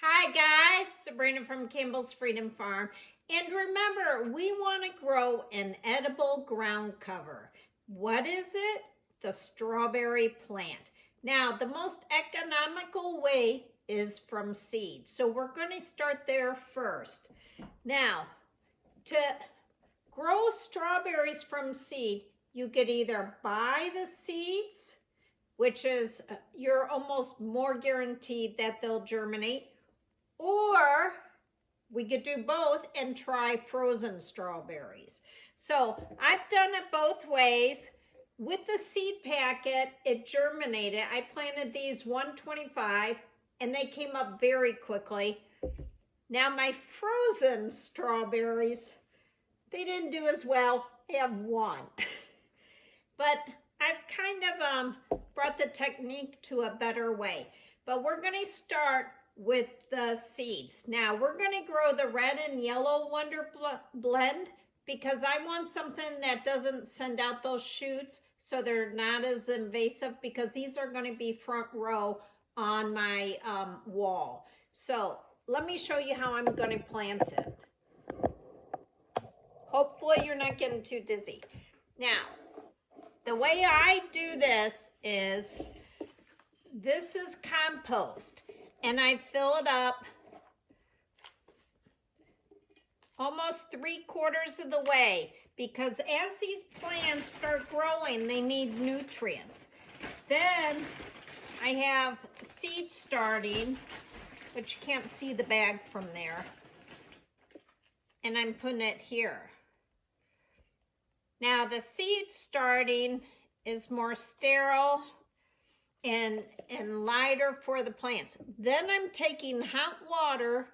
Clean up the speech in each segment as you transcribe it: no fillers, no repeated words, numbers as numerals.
Hi guys, Sabrina from Campbell's Freedom Farm. And remember, we want to grow an edible ground cover. What is it? The strawberry plant. Now, the most economical way is from seed. So we're going to start there first. Now, to grow strawberries from seed, you could either buy the seeds, which is you're almost more guaranteed that they'll germinate, or we could do both and try frozen strawberries. So I've done it both ways. With the seed packet, it germinated. I planted these 125 and they came up very quickly. Now my frozen strawberries, they didn't do as well. I have one. But I've kind of brought the technique to a better way. But we're going to start with the seeds. Now we're going to grow the red and yellow Wonder Blend because I want something that doesn't send out those shoots, so they're not as invasive, because these are going to be front row on my wall. So let me show you how I'm going to plant it. Hopefully you're not getting too dizzy. Now, the way I do this is compost. And I fill it up almost 3/4 of the way, because as these plants start growing, they need nutrients. Then I have seed starting, but you can't see the bag from there. And I'm putting it here. Now the seed starting is more sterile and lighter for the plants. Then I'm taking hot water,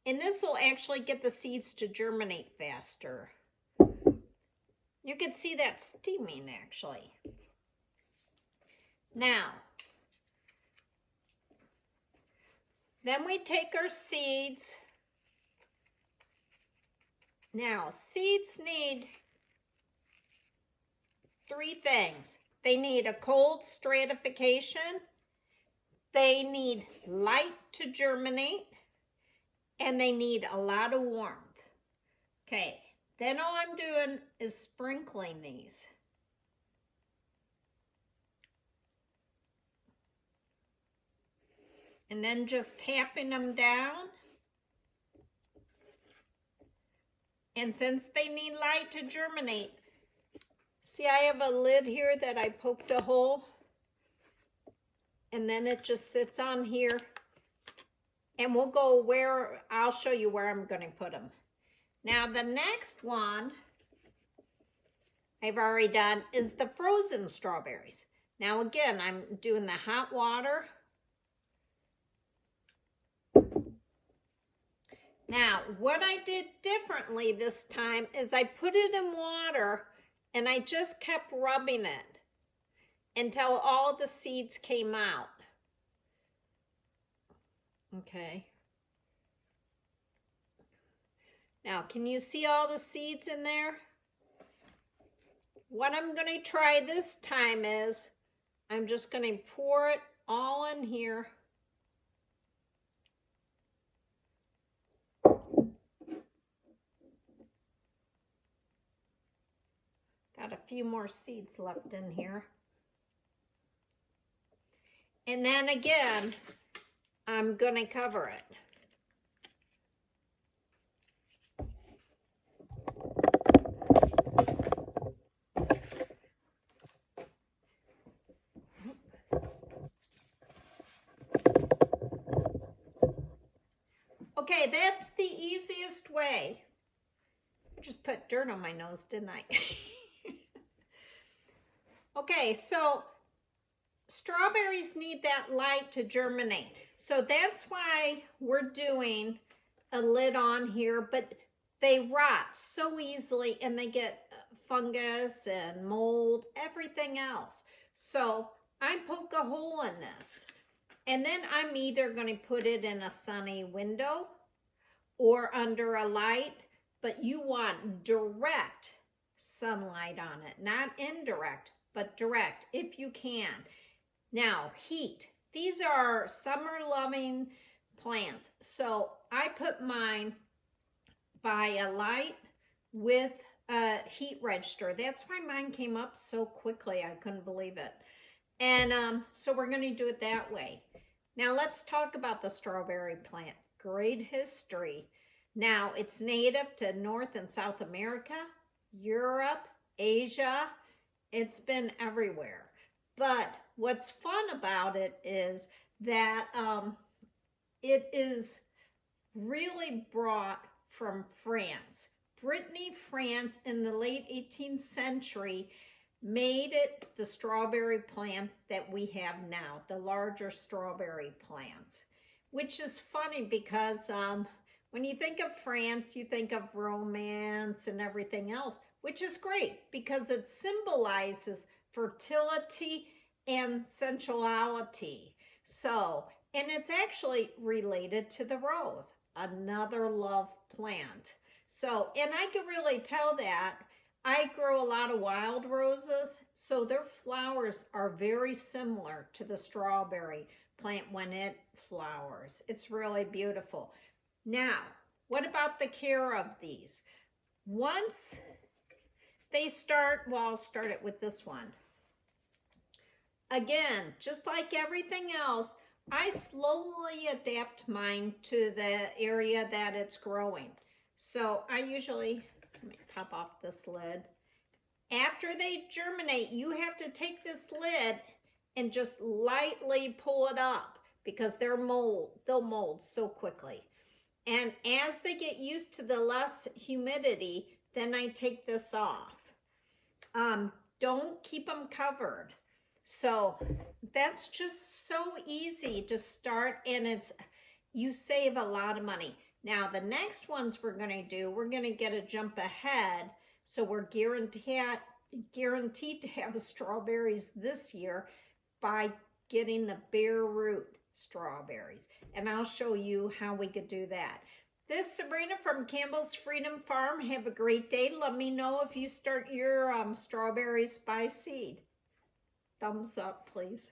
and this will actually get the seeds to germinate faster. You can see that steaming actually. Now, then we take our seeds. Now, seeds need 3 things. They need a cold stratification, they need light to germinate, and they need a lot of warmth. Okay, then all I'm doing is sprinkling these. And then just tapping them down. And since they need light to germinate, see, I have a lid here that I poked a hole, and then it just sits on here. And we'll go where, I'll show you where I'm going to put them. Now the next one I've already done is the frozen strawberries. Now again, I'm doing the hot water. Now what I did differently this time is I put it in water, and I just kept rubbing it until all the seeds came out. Okay. Now, can you see all the seeds in there? What I'm going to try this time is I'm just going to pour it all in here. Got a few more seeds left in here. And then again, I'm going to cover it. Okay, that's the easiest way. Just put dirt on my nose, didn't I? Okay, so strawberries need that light to germinate. So that's why we're doing a lid on here, but they rot so easily and they get fungus and mold, everything else. So I poke a hole in this, and then I'm either going to put it in a sunny window or under a light, but you want direct sunlight on it, not indirect, but direct if you can. Now, heat. These are summer-loving plants. So I put mine by a light with a heat register. That's why mine came up so quickly. I couldn't believe it. And so we're going to do it that way. Now let's talk about the strawberry plant. Great history. Now it's native to North and South America, Europe, Asia. It's been everywhere. But what's fun about it is that it is really brought from France. Brittany, France, in the late 18th century made it the strawberry plant that we have now, the larger strawberry plants, which is funny because when you think of France, you think of romance and everything else, which is great because it symbolizes fertility and sensuality. So, and it's actually related to the rose, another love plant. So, and I can really tell that. I grow a lot of wild roses, so their flowers are very similar to the strawberry plant when it flowers. It's really beautiful. Now, what about the care of these? Once they start, well, I'll start it with this one. Again, just like everything else, I slowly adapt mine to the area that it's growing. So I usually, let me pop off this lid. After they germinate, you have to take this lid and just lightly pull it up because they'll mold so quickly. And as they get used to the less humidity, then I take this off. Don't keep them covered. So that's just so easy to start, and you save a lot of money. Now the next ones we're going to do, we're going to get a jump ahead, so we're guaranteed to have strawberries this year by getting the bare root strawberries, and I'll show you how we could do that. This is Sabrina from Campbell's Freedom Farm. Have a great day. Let me know if you start your strawberries by seed. Thumbs up, please.